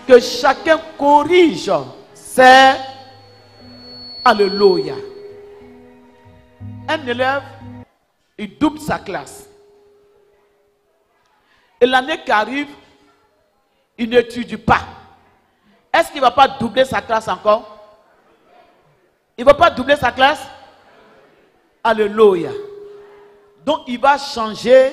Que chacun corrige ses... Alléluia. Un élève, il double sa classe. Et l'année qui arrive, il n'étudie pas. Est-ce qu'il ne va pas doubler sa classe encore? Il ne va pas doubler sa classe? Alléluia. Donc il va changer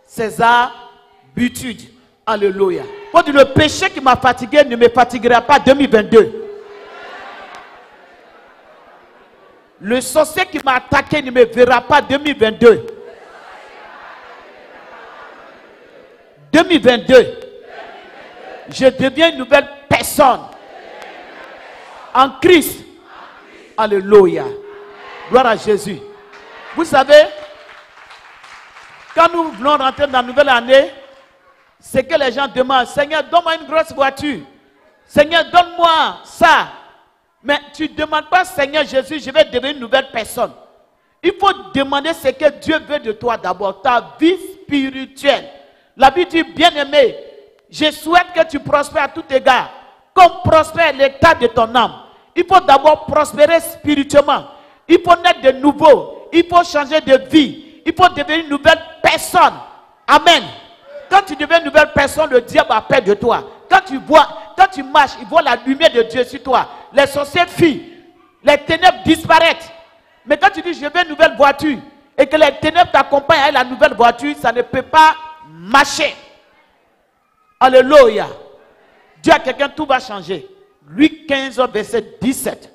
ses habitudes. Alléluia. Faut dire, le péché qui m'a fatigué ne me fatiguera pas 2022. Le sorcier qui m'a attaqué ne me verra pas 2022. 2022. Je deviens une nouvelle personne. En Christ. Alléluia. Gloire à Jésus. Vous savez, quand nous voulons rentrer dans la nouvelle année, c'est que les gens demandent, Seigneur, donne-moi une grosse voiture. Seigneur, donne-moi ça. Mais tu ne demandes pas, Seigneur Jésus, je vais devenir une nouvelle personne. Il faut demander ce que Dieu veut de toi d'abord, ta vie spirituelle. La Bible dit, bien-aimé, je souhaite que tu prospères à tout égard, comme prospère l'état de ton âme. Il faut d'abord prospérer spirituellement. Il faut naître de nouveau. Il faut changer de vie. Il faut devenir une nouvelle personne. Amen. Quand tu deviens une nouvelle personne, le diable a peur de toi. Quand tu marches, il voit la lumière de Dieu sur toi. Les sorciers fuient. Les ténèbres disparaissent. Mais quand tu dis, je veux une nouvelle voiture, et que les ténèbres t'accompagnent avec la nouvelle voiture, ça ne peut pas marcher. Alléluia. Dieu à quelqu'un, tout va changer. Luc 15, verset 17.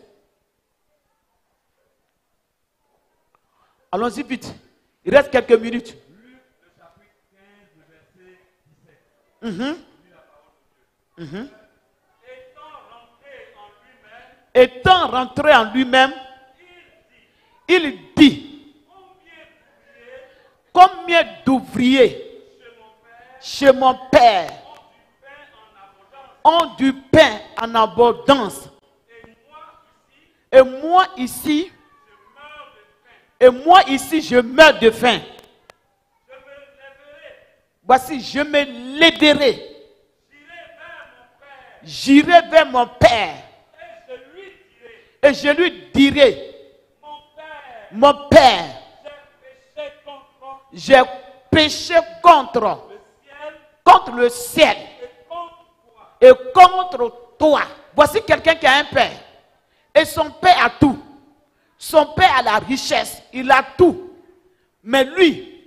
Allons-y vite. Il reste quelques minutes. Étant rentré en lui-même, il dit, combien d'ouvriers chez mon Père ont du pain en abondance, et moi ici je meurs de faim. Voici, je me lèverai, j'irai vers mon Père, et je lui dirai, mon Père, j'ai péché contre le ciel et contre toi. Voici quelqu'un qui a un père, et son père a tout. Son père a la richesse, il a tout. Mais lui,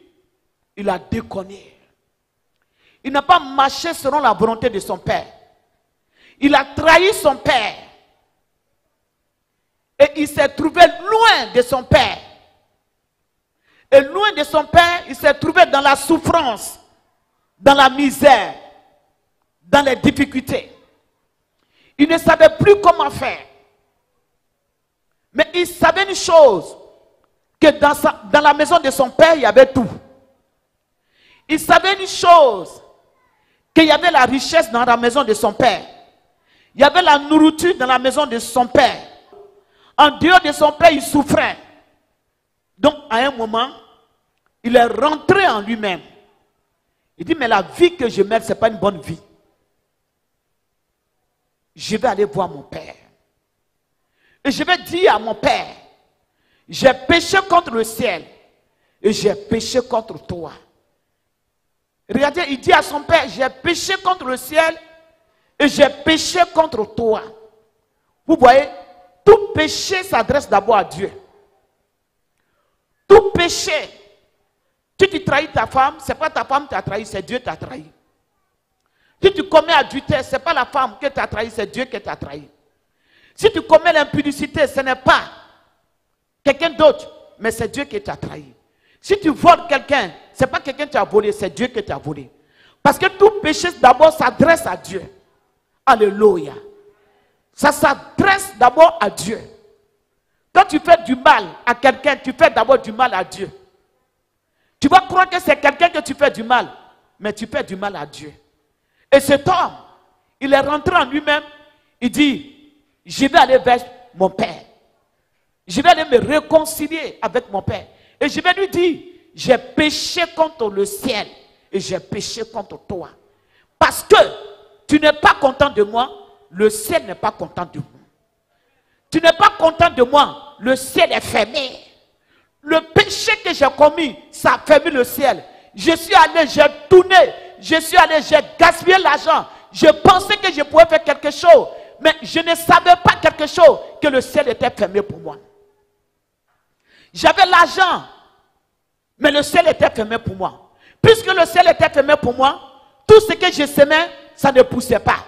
il a déconné. Il n'a pas marché selon la volonté de son père. Il a trahi son père. Et il s'est trouvé loin de son père. Et loin de son père, il s'est trouvé dans la souffrance, dans la misère, dans les difficultés. Il ne savait plus comment faire. Mais il savait une chose, que dans la maison de son père, il y avait tout. Il savait une chose, qu'il y avait la richesse dans la maison de son père. Il y avait la nourriture dans la maison de son père. En dehors de son père, il souffrait. Donc, à un moment, il est rentré en lui-même. Il dit, mais la vie que je mène, ce n'est pas une bonne vie. Je vais aller voir mon père. Et je vais dire à mon père, j'ai péché contre le ciel et j'ai péché contre toi. Regardez, il dit à son père, j'ai péché contre le ciel et j'ai péché contre toi. Vous voyez, tout péché s'adresse d'abord à Dieu. Tout péché, si tu trahis ta femme, ce n'est pas ta femme qui t'a trahi, c'est Dieu qui t'a trahi. Si tu commets adultère, ce n'est pas la femme qui t'a trahi, c'est Dieu qui t'a trahi. Si tu commets l'impudicité, ce n'est pas quelqu'un d'autre, mais c'est Dieu qui t'a trahi. Si tu voles quelqu'un, ce n'est pas quelqu'un qui t'a volé, c'est Dieu qui t'a volé. Parce que tout péché d'abord s'adresse à Dieu. Alléluia. Ça s'adresse d'abord à Dieu. Quand tu fais du mal à quelqu'un, tu fais d'abord du mal à Dieu. Tu vas croire que c'est quelqu'un que tu fais du mal, mais tu fais du mal à Dieu. Et cet homme, il est rentré en lui-même, il dit, je vais aller vers mon père. Je vais aller me réconcilier avec mon père. Et je vais lui dire, j'ai péché contre le ciel et j'ai péché contre toi. Parce que tu n'es pas content de moi, le ciel n'est pas content de moi. Tu n'es pas content de moi, le ciel est fermé. Le péché que j'ai commis, ça a fermé le ciel. Je suis allé, j'ai tourné, je suis allé, j'ai gaspillé l'argent. Je pensais que je pouvais faire quelque chose, mais je ne savais pas quelque chose, que le ciel était fermé pour moi. J'avais l'argent, mais le ciel était fermé pour moi. Puisque le ciel était fermé pour moi, tout ce que je semais, ça ne poussait pas.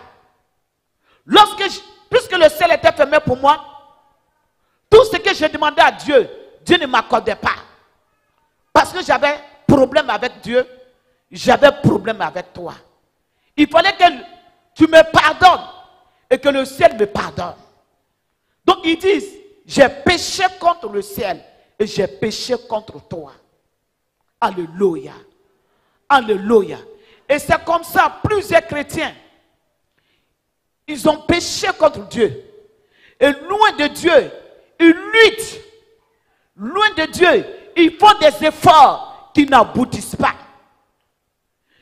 Puisque le ciel était fermé pour moi, tout ce que je demandais à Dieu, Dieu ne m'accordait pas. Parce que j'avais problème avec Dieu, j'avais problème avec toi. Il fallait que tu me pardonnes et que le ciel me pardonne. Donc ils disent, j'ai péché contre le ciel et j'ai péché contre toi. Alléluia. Alléluia. Et c'est comme ça, plusieurs chrétiens, ils ont péché contre Dieu. Et loin de Dieu, ils luttent. Loin de Dieu, ils font des efforts qui n'aboutissent pas.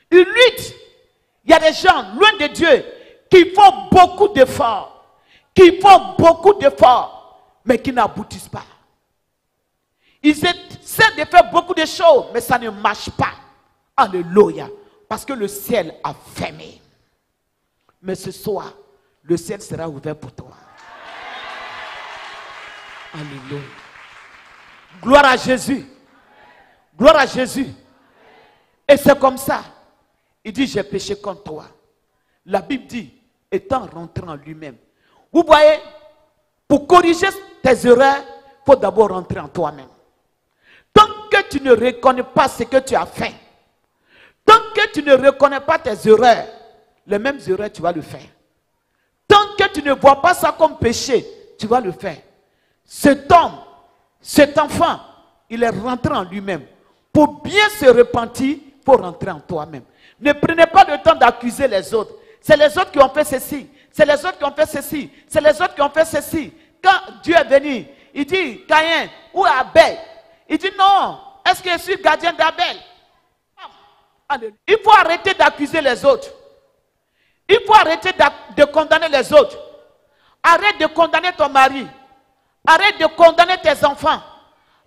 Ils luttent. Il y a des gens, loin de Dieu, qui font beaucoup d'efforts. Mais qui n'aboutissent pas. Ils essaient de faire beaucoup de choses, mais ça ne marche pas. Alléluia. Parce que le ciel a fermé. Mais ce soir, le ciel sera ouvert pour toi. Alléluia. Gloire à Jésus. Gloire à Jésus. Et c'est comme ça. Il dit, j'ai péché contre toi. La Bible dit, étant rentré en lui-même. Vous voyez, pour corriger tes erreurs, il faut d'abord rentrer en toi-même. Tant que tu ne reconnais pas ce que tu as fait, tant que tu ne reconnais pas tes erreurs, les mêmes erreurs, tu vas le faire. Tant que tu ne vois pas ça comme péché, tu vas le faire. Cet homme, cet enfant, il est rentré en lui-même. Pour bien se repentir, il faut rentrer en toi-même. Ne prenez pas le temps d'accuser les autres. C'est les autres qui ont fait ceci. C'est les autres qui ont fait ceci. C'est les autres qui ont fait ceci. Quand Dieu est venu, il dit, Caïn, où est Abel? Il dit, non, est-ce que je suis gardien d'Abel? Il faut arrêter d'accuser les autres. Il faut arrêter de condamner les autres. Arrête de condamner ton mari. Arrête de condamner tes enfants.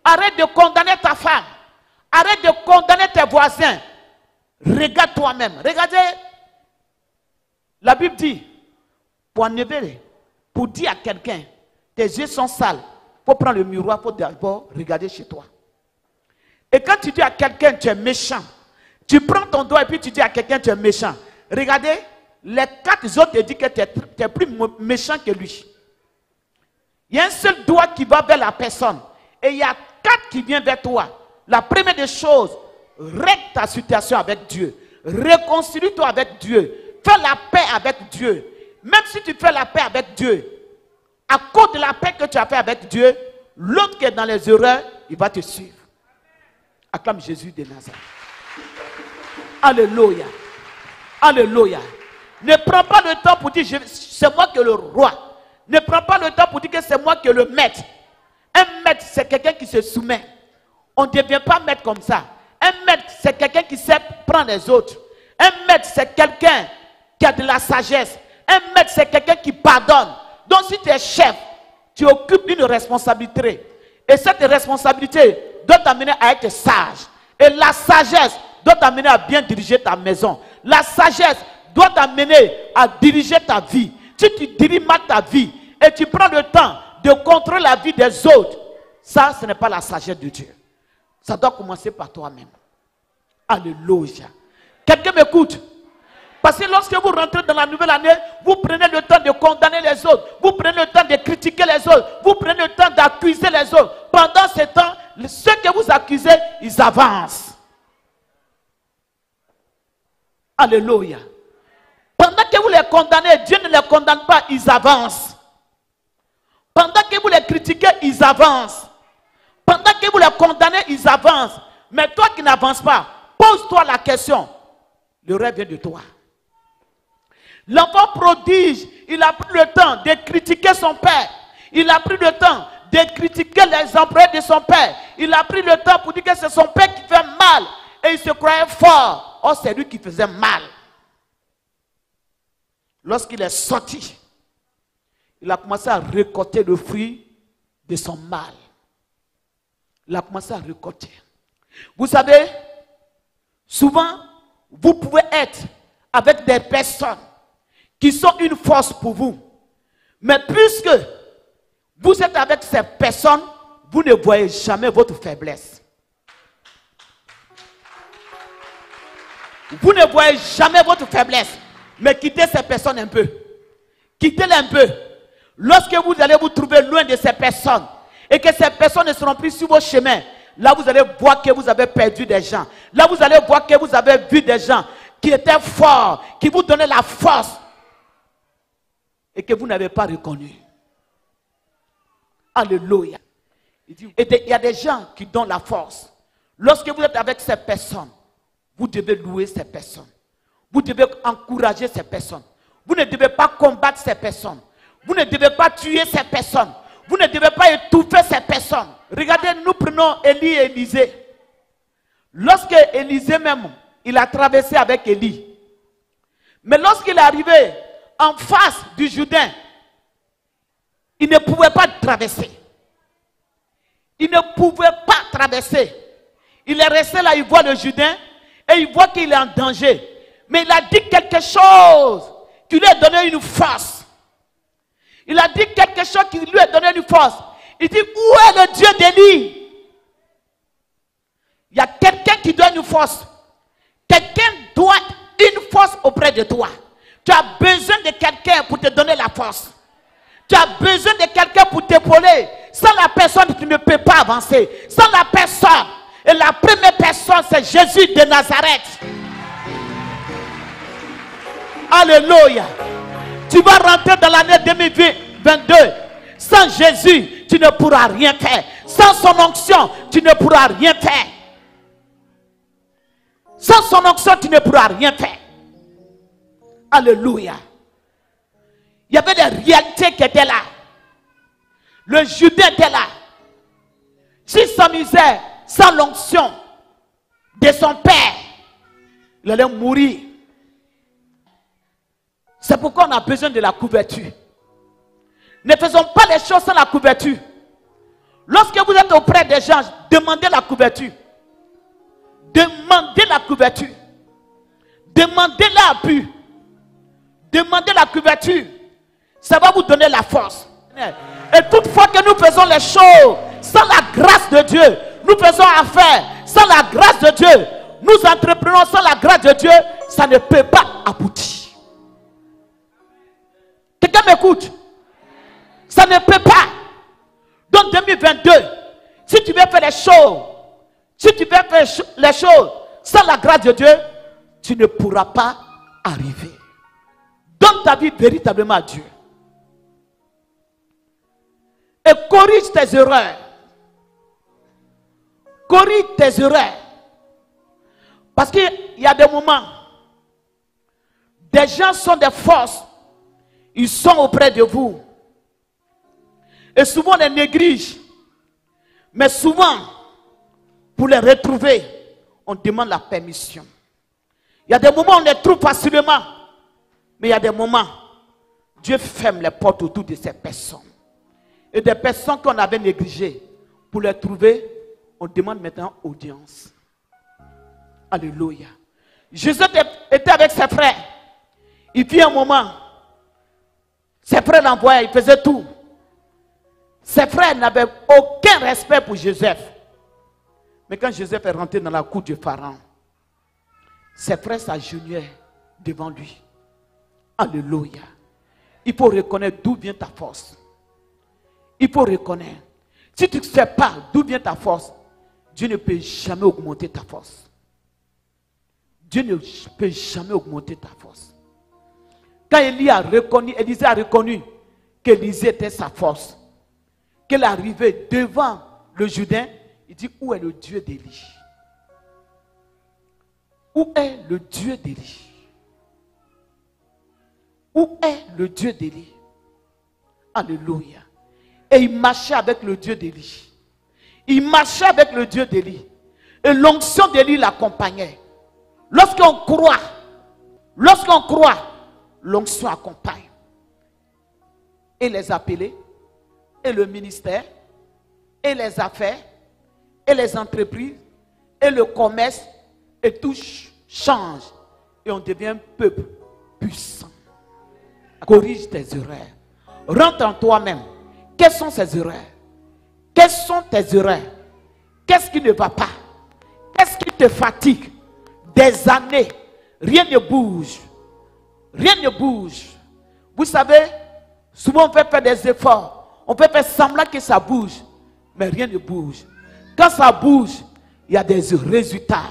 Arrête de condamner ta femme. Arrête de condamner tes voisins. Regarde toi-même. Regardez. La Bible dit, pour enlever, pour dire à quelqu'un, tes yeux sont sales, il faut prendre le miroir, il faut d'abord regarder chez toi. Et quand tu dis à quelqu'un, tu es méchant, tu prends ton doigt et puis tu dis à quelqu'un, tu es méchant. Regardez, les 4 autres te disent que tu es plus méchant que lui. Il y a un seul doigt qui va vers la personne. Et il y a 4 qui viennent vers toi. La première des choses, règle ta situation avec Dieu. Réconcilie-toi avec Dieu. Fais la paix avec Dieu. Même si tu fais la paix avec Dieu, à cause de la paix que tu as fait avec Dieu, l'autre qui est dans les erreurs, il va te suivre. Acclame Jésus de Nazareth. Alléluia. Alléluia. Ne prends pas le temps pour dire c'est moi qui est le roi. Ne prends pas le temps pour dire que c'est moi qui est le maître. Un maître, c'est quelqu'un qui se soumet. On ne devient pas maître comme ça. Un maître, c'est quelqu'un qui sait prendre les autres. Un maître, c'est quelqu'un qui a de la sagesse. Un maître, c'est quelqu'un qui pardonne. Donc si tu es chef, tu occupes une responsabilité. Et cette responsabilité doit t'amener à être sage. Et la sagesse doit t'amener à bien diriger ta maison. La sagesse doit t'amener à diriger ta vie. Si tu diriges mal ta vie et tu prends le temps de contrôler la vie des autres, ça, ce n'est pas la sagesse de Dieu. Ça doit commencer par toi-même. Alléluia. Quelqu'un m'écoute? Parce que lorsque vous rentrez dans la nouvelle année, vous prenez le temps de condamner les autres. Vous prenez le temps de critiquer les autres. Vous prenez le temps d'accuser les autres. Pendant ce temps, ceux que vous accusez, ils avancent. Alléluia. Pendant que vous les condamnez, Dieu ne les condamne pas, ils avancent. Pendant que vous les critiquez, ils avancent. Pendant que vous les condamnez, ils avancent. Mais toi qui n'avances pas, pose-toi la question. Le rêve vient de toi. L'enfant prodige, il a pris le temps de critiquer son père. Il a pris le temps de critiquer les employés de son père. Il a pris le temps pour dire que c'est son père qui fait mal. Et il se croyait fort. Or, c'est lui qui faisait mal. lorsqu'il est sorti, il a commencé à récolter le fruit de son mal. Il a commencé à récolter. Vous savez, souvent, vous pouvez être avec des personnes qui sont une force pour vous. Mais puisque vous êtes avec ces personnes, vous ne voyez jamais votre faiblesse. Vous ne voyez jamais votre faiblesse. Mais quittez ces personnes un peu. Quittez-les un peu. Lorsque vous allez vous trouver loin de ces personnes et que ces personnes ne seront plus sur vos chemins, là vous allez voir que vous avez perdu des gens. Là vous allez voir que vous avez vu des gens qui étaient forts, qui vous donnaient la force et que vous n'avez pas reconnu. Alléluia. Et il y a des gens qui donnent la force. Lorsque vous êtes avec ces personnes, vous devez louer ces personnes. Vous devez encourager ces personnes. Vous ne devez pas combattre ces personnes. Vous ne devez pas tuer ces personnes. Vous ne devez pas étouffer ces personnes. Regardez, nous prenons Élie et Élisée. Lorsque Élisée même, il a traversé avec Élie. Mais lorsqu'il est arrivé en face du Jourdain, il ne pouvait pas traverser. Il ne pouvait pas traverser. Il est resté là, il voit le Jourdain et il voit qu'il est en danger. Mais il a dit quelque chose qui lui a donné une force. Il a dit quelque chose qui lui a donné une force. Il dit, où est le Dieu d'Élie? Il y a quelqu'un qui donne une force. Quelqu'un doit une force auprès de toi. Tu as besoin de quelqu'un pour te donner la force. Tu as besoin de quelqu'un pour t'épauler. Sans la personne, tu ne peux pas avancer. Sans la personne. Et la première personne, c'est Jésus de Nazareth. Alléluia. Tu vas rentrer dans l'année 2022. Sans Jésus, tu ne pourras rien faire. Sans son onction, tu ne pourras rien faire. Sans son onction, tu ne pourras rien faire. Alléluia. Il y avait des réalités qui étaient là. Le Jourdain était là. S'il s'amusait sans l'onction de son père, il allait mourir. C'est pourquoi on a besoin de la couverture. Ne faisons pas les choses sans la couverture. Lorsque vous êtes auprès des gens, demandez la couverture. Demandez la couverture. Demandez l'appui. Demandez la couverture. Ça va vous donner la force. Et toutefois que nous faisons les choses sans la grâce de Dieu, nous faisons affaire sans la grâce de Dieu, nous entreprenons sans la grâce de Dieu, ça ne peut pas aboutir. Quelqu'un m'écoute? Ça ne peut pas. Donc 2022, si tu veux faire les choses, si tu veux faire les choses sans la grâce de Dieu, tu ne pourras pas arriver. Donne ta vie véritablement à Dieu. Et corrige tes erreurs. Corrige tes erreurs. Parce qu'il y a des moments, des gens sont des forces, ils sont auprès de vous. Et souvent on les néglige. Mais souvent, pour les retrouver, on demande la permission. Il y a des moments où on les trouve facilement. Mais il y a des moments, Dieu ferme les portes autour de ces personnes. Et des personnes qu'on avait négligées, pour les trouver, on demande maintenant audience. Alléluia. Jésus était avec ses frères. Il vit un moment. Ses frères l'envoyaient, il faisait tout. Ses frères n'avaient aucun respect pour Joseph. Mais quand Joseph est rentré dans la cour du Pharaon, ses frères s'agenouillaient devant lui. Alléluia. Il faut reconnaître d'où vient ta force. Il faut reconnaître. Si tu ne sais pas d'où vient ta force, Dieu ne peut jamais augmenter ta force. Dieu ne peut jamais augmenter ta force. Quand Élisée a reconnu qu'Élisée était sa force, qu'elle est arrivée devant le Jourdain, il dit, où est le Dieu d'Élie? Où est le Dieu d'Élie? Où est le Dieu d'Élie? Alléluia. Et il marchait avec le Dieu d'Élie. Il marchait avec le Dieu d'Élie. Et l'onction d'Élie l'accompagnait. Lorsqu'on croit, l'onction accompagne. Et les appelés, et le ministère, et les affaires, et les entreprises, et le commerce, et tout change. Et on devient un peuple puissant. Corrige tes erreurs. Rentre en toi-même. Quelles sont ces erreurs? Quelles sont tes erreurs? Qu'est-ce qui ne va pas? Qu'est-ce qui te fatigue? Des années, rien ne bouge. Rien ne bouge. Vous savez, souvent on peut faire des efforts. On peut faire semblant que ça bouge. Mais rien ne bouge. Quand ça bouge, il y a des résultats.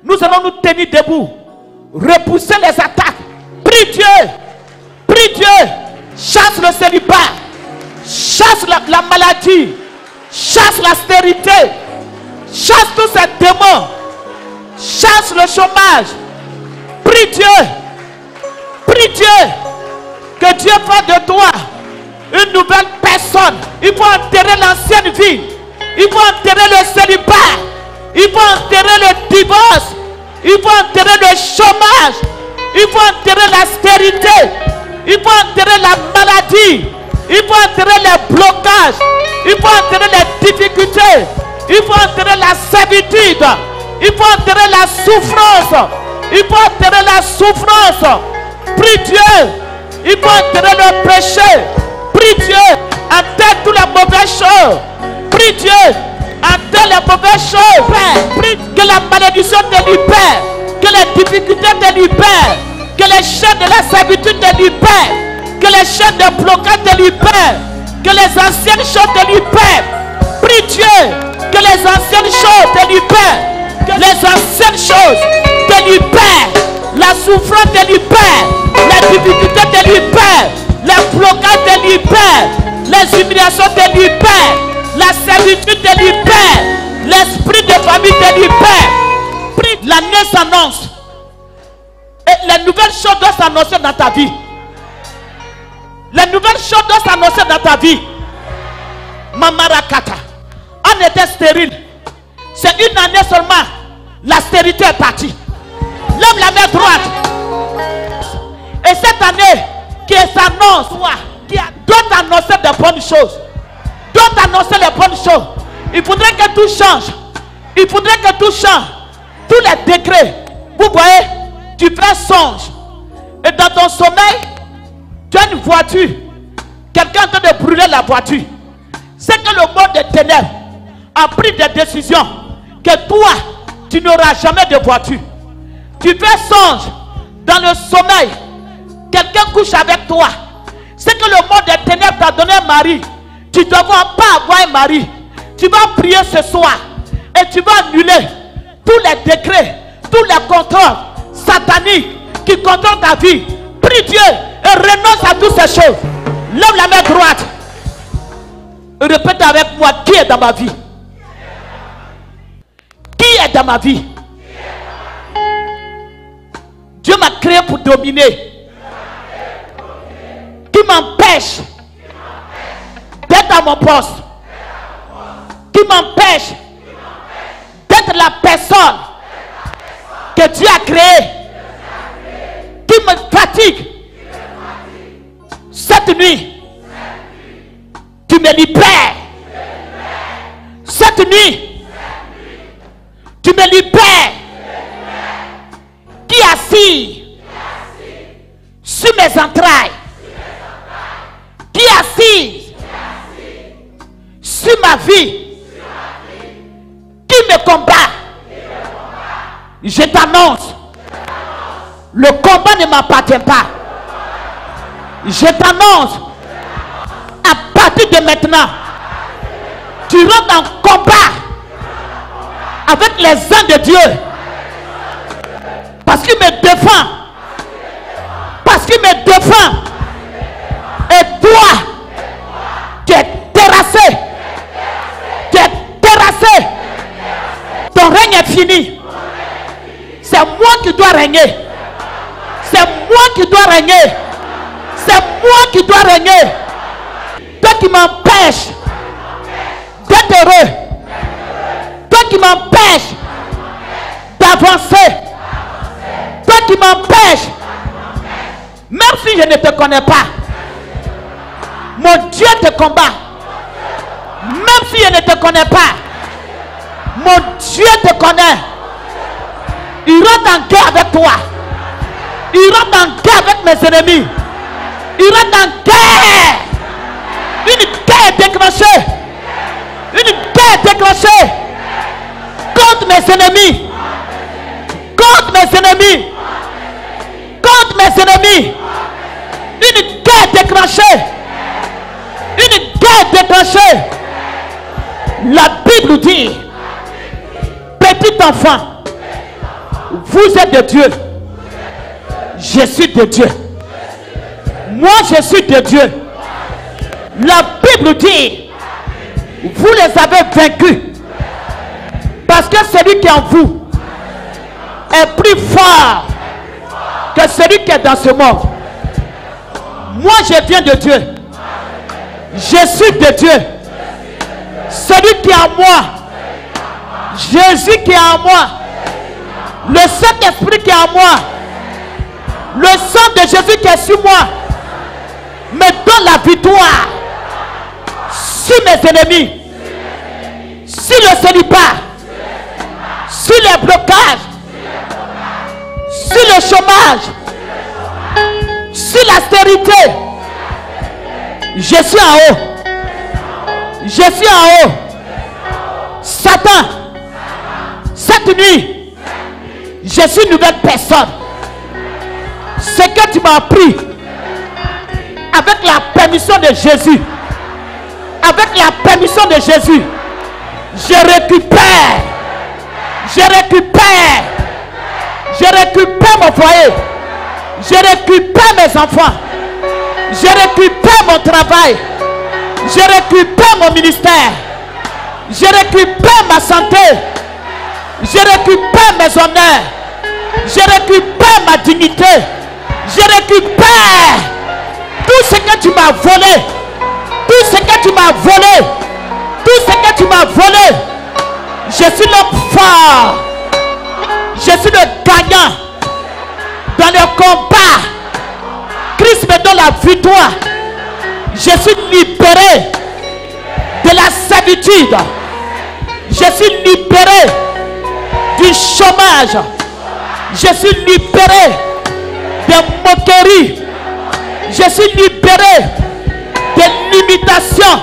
Nous allons nous tenir debout. Repousser les attaques. Prie Dieu. Prie Dieu. Chasse le célibat. Chasse la maladie. Chasse la stérilité. Chasse tous ces démons. Chasse le chômage. Prie Dieu. Prie Dieu. Que Dieu fasse de toi une nouvelle personne. Il faut enterrer l'ancienne vie. Il faut enterrer le célibat. Il faut enterrer le divorce. Il faut enterrer le chômage. Il faut enterrer la stérilité. Il faut enterrer la maladie. Il faut enterrer les blocages. Il faut enterrer les difficultés. Il faut enterrer la servitude. Il faut enterrer la souffrance. Il faut enterrer la souffrance. Prie Dieu. Il faut enterrer le péché. Prie Dieu. Enterre toutes les mauvaises choses. Prie Dieu. Enterre les mauvaises choses. Prie que la malédiction te libère. Que les difficultés te libèrent. Que les chaînes de la servitude te libèrent. Que les chaînes de blocage te libèrent. Que les anciennes choses te libèrent. Prie Dieu. Que les anciennes choses te libèrent. Que les anciennes choses te libèrent. La souffrance te libère. Les difficultés te libèrent. Les blocages te libèrent. Les humiliations te libèrent. La servitude te libère. L'esprit de famille te libère. Prie. L'année s'annonce. Et les nouvelles choses doivent s'annoncer dans ta vie. Les nouvelles choses doivent s'annoncer dans ta vie. Mamarakata. On était stérile. C'est une année seulement. La stérilité est partie. Lève la main droite. Et cette année qui s'annonce, qui doit annoncer des bonnes choses. Doit annoncer les bonnes choses. Il faudrait que tout change. Il faudrait que tout change. Tous les décrets. Vous voyez, tu fais songe. Et dans ton sommeil, tu as une voiture. Quelqu'un est en train de brûler la voiture. C'est que le monde des ténèbres a pris des décisions que toi, tu n'auras jamais de voiture. Tu fais songe dans le sommeil. Quelqu'un couche avec toi. C'est que le monde des ténèbres t'a donné un mari. Tu ne dois pas avoir un mari. Tu vas prier ce soir. Et tu vas annuler tous les décrets, tous les contrôles sataniques qui contrôlent ta vie. Prie Dieu et renonce à toutes ces choses. Lève la main droite. Et répète avec moi, qui est dans ma vie? Qui est dans ma vie? Dieu m'a créé pour dominer. Qui m'empêche d'être à mon poste? Qui m'empêche d'être la personne que Dieu a créée? Qui me fatigue? Cette nuit, tu me libères. Cette nuit, tu me libères. Qui assis sur mes entrailles? Qui assis sur ma vie? Qui me combat? Je t'annonce, le combat ne m'appartient pas. Je t'annonce, à partir de maintenant, tu rentres en combat avec les anges de Dieu. Parce qu'il me défend. Parce qu'il me défend. Et toi, tu es terrassé. Tu es terrassé. Ton règne est fini. C'est moi qui dois régner. C'est moi qui dois régner. C'est moi qui dois régner. Toi qui m'empêches d'être heureux. Toi qui m'empêches d'avancer. Toi qui m'empêches, même si je ne te connais pas, mon Dieu te combat. Même si je ne te connais pas, mon Dieu te connaît. Il rentre en guerre avec toi. Il rentre en guerre avec mes ennemis. Il rentre en guerre. Une guerre est déclenchée. Une guerre est déclenchée contre mes ennemis. Contre mes ennemis. Contre mes ennemis. Une guerre est déclenchée. Une guerre est déclenchée. La Bible dit, petit enfant, vous êtes de Dieu. Je suis de Dieu. Moi, je suis de Dieu. La Bible dit, vous les avez vaincus. Parce que celui qui est en vous est plus fort que celui qui est dans ce monde. Moi, je viens de Dieu. Je suis de Dieu. Celui qui est en moi, Jésus qui est en moi, le Saint-Esprit qui est en moi, le sang de Jésus qui est sur moi, me donne la victoire sur mes ennemis, sur le célibat, sur les blocages, sur le chômage, sur l'austérité. Je suis en haut. Je suis en haut. Satan, cette nuit, je suis une nouvelle personne. Ce que tu m'as appris, avec la permission de Jésus, avec la permission de Jésus, je récupère mon foyer, je récupère mes enfants, je récupère mon travail, je récupère mon ministère, je récupère ma santé, je récupère mes honneurs, je récupère ma dignité, je récupère tout ce que tu m'as volé, tout ce que tu m'as volé, tout ce que tu m'as volé. Je suis l'homme fort, je suis le gagnant dans le combat. Christ me donne la victoire. Je suis libéré de la servitude. Je suis libéré du chômage. Je suis libéré des moqueries. Je suis libéré des limitations.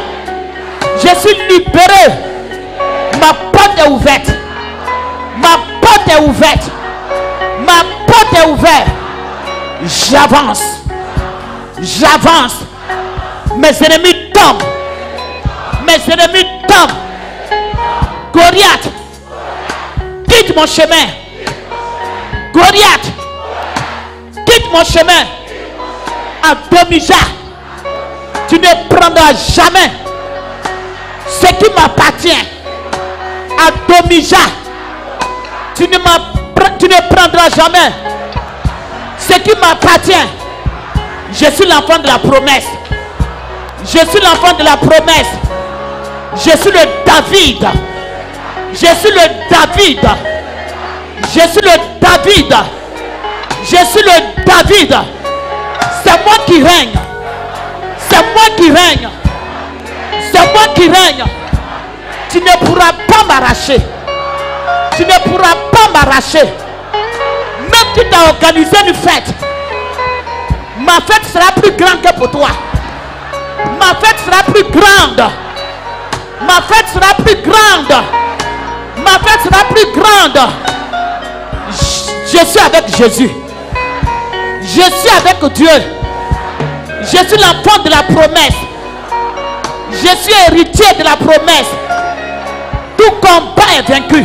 Je suis libéré. Ma porte est ouverte. Ma porte est ouverte. Ma porte est ouverte. J'avance. J'avance. Mes ennemis tombent. Mes ennemis tombent. Goliath, quitte mon chemin. Goliath, quitte mon chemin. Adonijah, tu ne prendras jamais ce qui m'appartient. Adonijah, tu ne prendras jamais ce qui m'appartient. Je suis l'enfant de la promesse. Je suis l'enfant de la promesse. Je suis le David. Je suis le David. Je suis le David. Je suis le David. C'est moi qui règne. C'est moi qui règne. C'est moi qui règne. Tu ne pourras pas m'arracher. Tu ne pourras pas m'arracher. Même si tu as organisé une fête, ma fête sera plus grande que pour toi. Ma fête sera plus grande. Ma fête sera plus grande. Ma fête sera plus grande. Je suis avec Jésus. Je suis avec Dieu. Je suis l'enfant de la promesse. Je suis héritier de la promesse. Tout combat est vaincu.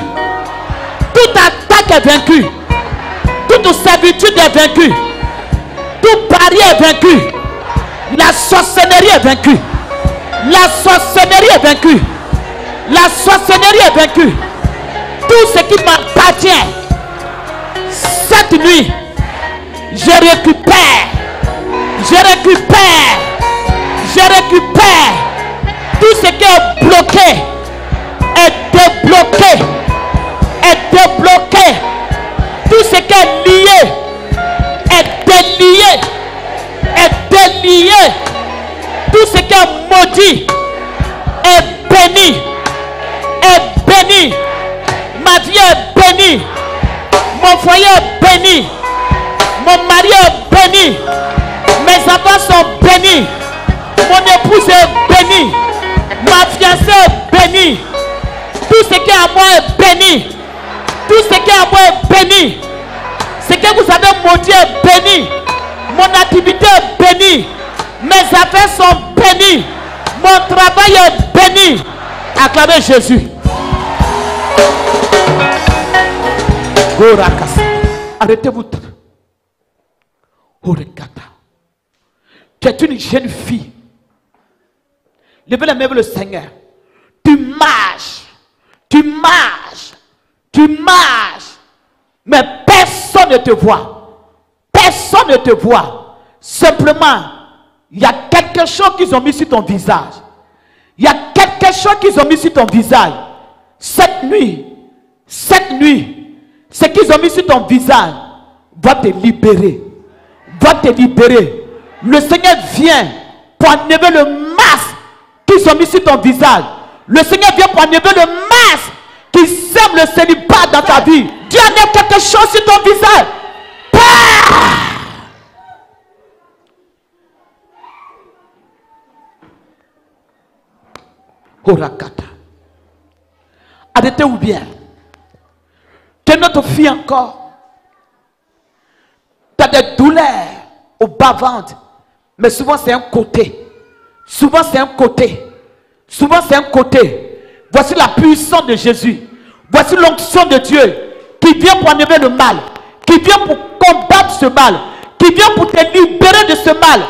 Toute attaque est vaincue. Toute servitude est vaincue. Tout barrière est vaincu. La sorcellerie est vaincue. La sorcellerie est vaincue. La sorcellerie est vaincue. Tout ce qui m'appartient, cette nuit, je récupère. Je récupère. Je récupère. Tout ce qui est bloqué est débloqué. Est débloqué. Tout ce qui est lié est délié. est maudit est béni. Est béni. Ma vie est bénie. Mon foyer est béni. Mon mari est béni. Mes enfants sont bénis. Mon épouse est bénie. Ma fiancée est bénie. Tout ce qui est à moi est béni. Tout ce qui est à moi est béni. Ce que vous avez maudit est béni. Mon activité est bénie. Mes affaires sont bénies. Mon travail est béni. Acclamez Jésus. Arrêtez-vous. Tu es une jeune fille. Levez la main vers le Seigneur. Tu marches. Tu marches. Tu marches. Mais personne ne te voit. Personne ne te voit. Simplement, il y a quelque chose qu'ils ont mis sur ton visage. Il y a quelque chose qu'ils ont mis sur ton visage. Cette nuit, ce qu'ils ont mis sur ton visage va te libérer. Va te libérer. Le Seigneur vient pour enlever le masque qu'ils ont mis sur ton visage. Le Seigneur vient pour enlever le masque qui sème le célibat dans ta vie. Dieu enlève quelque chose sur ton visage. Orakata. Arrêtez-vous bien. Que notre fille encore. Tu as des douleurs au bas-ventre. Mais souvent c'est un côté. Souvent c'est un côté. Souvent c'est un côté. Voici la puissance de Jésus. Voici l'onction de Dieu qui vient pour enlever le mal. Qui vient pour combattre ce mal. Qui vient pour te libérer de ce mal.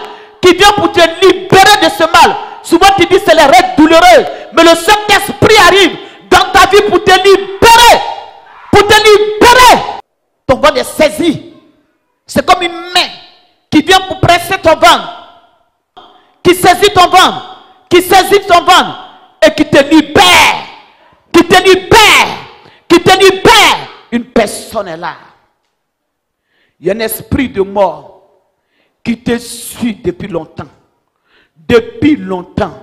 Qui vient pour te libérer de ce mal. Souvent tu dis c'est les règles douloureuses. Mais le Saint-Esprit arrive dans ta vie pour te libérer. Pour te libérer. Ton ventre est saisi. C'est comme une main qui vient pour presser ton ventre. Qui saisit ton ventre. Qui saisit ton ventre. Et qui te libère. Qui te libère. Qui te libère. Une personne est là. Il y a un esprit de mort qui te suit depuis longtemps. Depuis longtemps.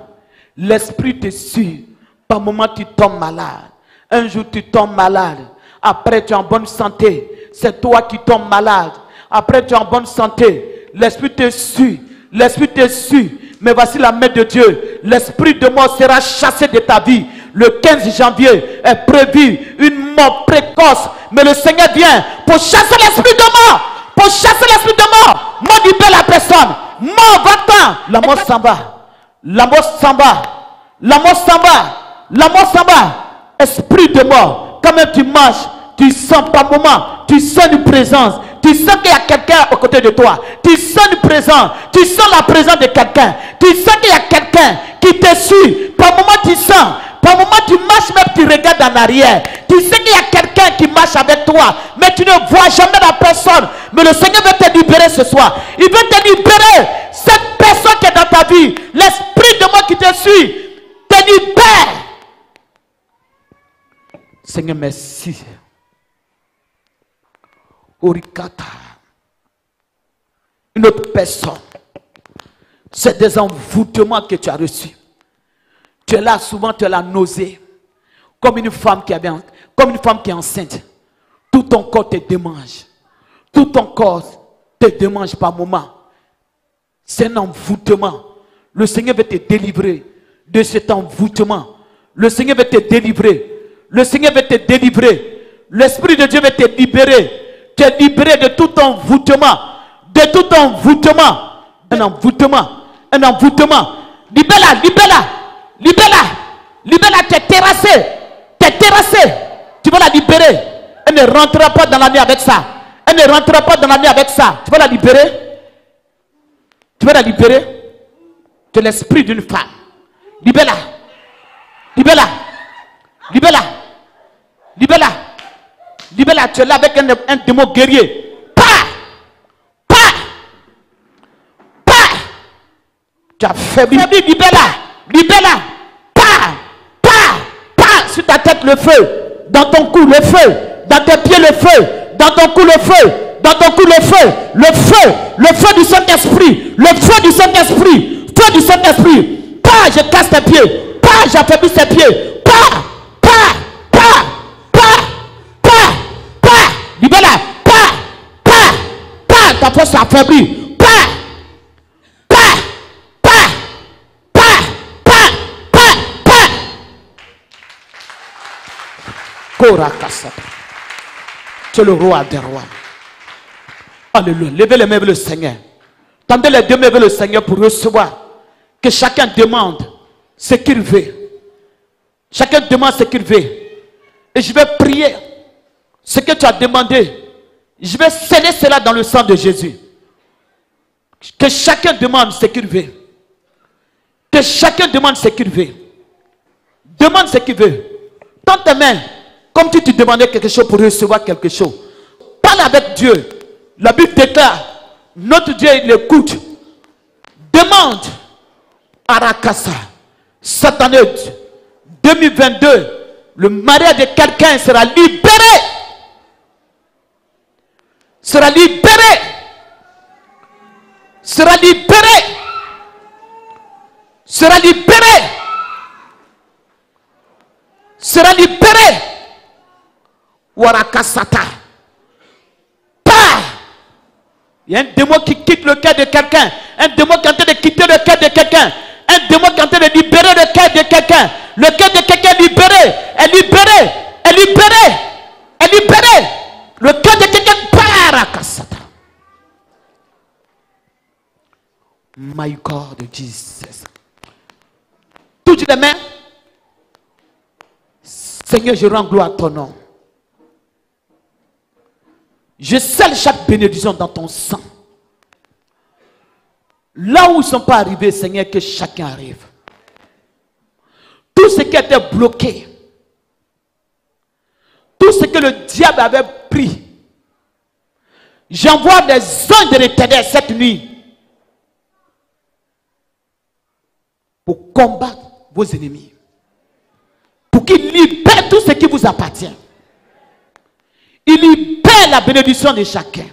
L'esprit te suit. Par moment tu tombes malade. Un jour tu tombes malade. Après tu es en bonne santé. C'est toi qui tombes malade. Après tu es en bonne santé. L'esprit te suit. L'esprit te suit. Mais voici la main de Dieu. L'esprit de mort sera chassé de ta vie. Le 15 janvier est prévu une mort précoce. Mais le Seigneur vient pour chasser l'esprit de mort. Pour chasser l'esprit de mort. Mort libère la personne. Mort va-t'en. La mort s'en va. La mort s'en va. La mort s'en va. La mort s'en va. Esprit de mort. Quand même tu marches, tu sens par moment, tu sens une présence. Tu sens qu'il y a quelqu'un à côté de toi. Tu sens une présence. Tu sens la présence de quelqu'un. Tu sens qu'il y a quelqu'un qui te suit. Par moment tu sens. Par moment tu marches même, tu regardes en arrière. Tu sais qu'il y a quelqu'un qui marche avec toi. Mais tu ne vois jamais la personne. Mais le Seigneur veut te libérer ce soir. Il veut te libérer. Cette personne qui est dans ta vie. L'esprit de moi qui te suit. Te libère. Seigneur, merci. Orikata. Une autre personne. C'est des envoûtements que tu as reçus. Tu es là, souvent tu as la nausée. Comme une femme qui est enceinte. Tout ton corps te démange. Tout ton corps te démange par moment. C'est un envoûtement. Le Seigneur veut te délivrer de cet envoûtement. Le Seigneur veut te délivrer. Le Seigneur veut te délivrer. L'Esprit de Dieu veut te libérer. Te libérer de tout envoûtement. De tout envoûtement. Un envoûtement. Un envoûtement. Libère-la, libère-la. Libère-la. Libère-la, t'es terrassé. T'es terrassé. Tu vas la libérer. Elle ne rentrera pas dans la nuit avec ça. Elle ne rentrera pas dans la nuit avec ça. Tu vas la libérer. Tu vas la libérer de l'esprit d'une femme. Libère-la. Libère-la. Libère-la. Libère-la. Libère-la. Tu es là avec un démon guerrier. Pas. Pas. Pas. Tu as faibli. Libère-la. Libère-la. Pas. Pas. Pas. Sur ta tête le feu. Dans ton cou le feu. Dans tes pieds le feu. Dans ton cou le feu. Dans ton cou le feu. Le feu. Le feu du Saint-Esprit. Le feu du Saint-Esprit. Feu du Saint-Esprit. Pas, je casse tes pieds. Pas, j'affaiblis ses pieds. Pas. Libère-la. Pas. Ta force s'affaiblit. Pas. Tu es le roi des rois. Alléluia. Levez les mains vers le Seigneur. Tendez les deux mains vers le Seigneur pour recevoir. Que chacun demande ce qu'il veut. Chacun demande ce qu'il veut. Et je vais prier ce que tu as demandé. Je vais sceller cela dans le sang de Jésus. Que chacun demande ce qu'il veut. Que chacun demande ce qu'il veut. Demande ce qu'il veut. Tends tes mains comme si tu demandais quelque chose pour recevoir quelque chose. Parle avec Dieu. La Bible déclare, notre Dieu, il écoute. Demande. Arakasa. Satané. 2022. Le mariage de quelqu'un sera libéré. Sera libéré. Sera libéré. Sera libéré. Sera libéré. Warakasata. Pas. Il y a un démon qui quitte le cœur de quelqu'un. Un démon qui est en train de quitter le cœur de quelqu'un. Un démon qui est en train de libérer le cœur de quelqu'un. Le cœur de quelqu'un est libéré. Est libéré. Est libéré. Est libéré. Le cœur de quelqu'un parakasata. My God, Jesus. Toutes les mains. Seigneur, je rends gloire à ton nom. Je scelle chaque bénédiction dans ton sang. Là où ils ne sont pas arrivés, Seigneur, que chacun arrive. Tout ce qui était bloqué, tout ce que le diable avait pris, j'envoie des anges de l'Éternel cette nuit pour combattre vos ennemis. Pour qu'il libère tout ce qui vous appartient. Il libère la bénédiction de chacun.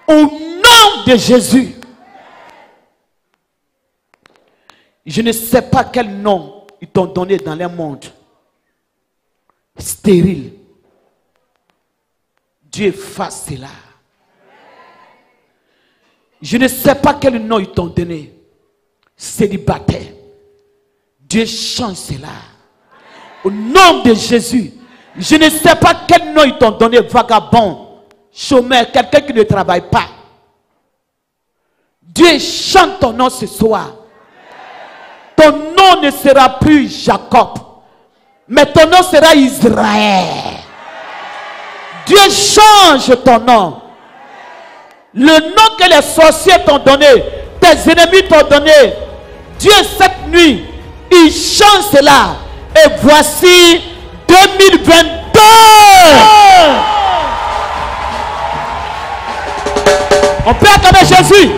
Au nom de Jésus. Je ne sais pas quel nom ils t'ont donné dans le monde. Stérile. Dieu efface cela. Je ne sais pas quel nom ils t'ont donné. Célibataire. Dieu change cela. Au nom de Jésus. Je ne sais pas quel nom ils t'ont donné. Vagabond, chômeur, quelqu'un qui ne travaille pas. Dieu chante ton nom ce soir. Ton nom ne sera plus Jacob, mais ton nom sera Israël. Dieu change ton nom. Le nom que les sorciers t'ont donné, tes ennemis t'ont donné, Dieu cette nuit, il change cela. Et voici 2022. On peut acclamer Jésus.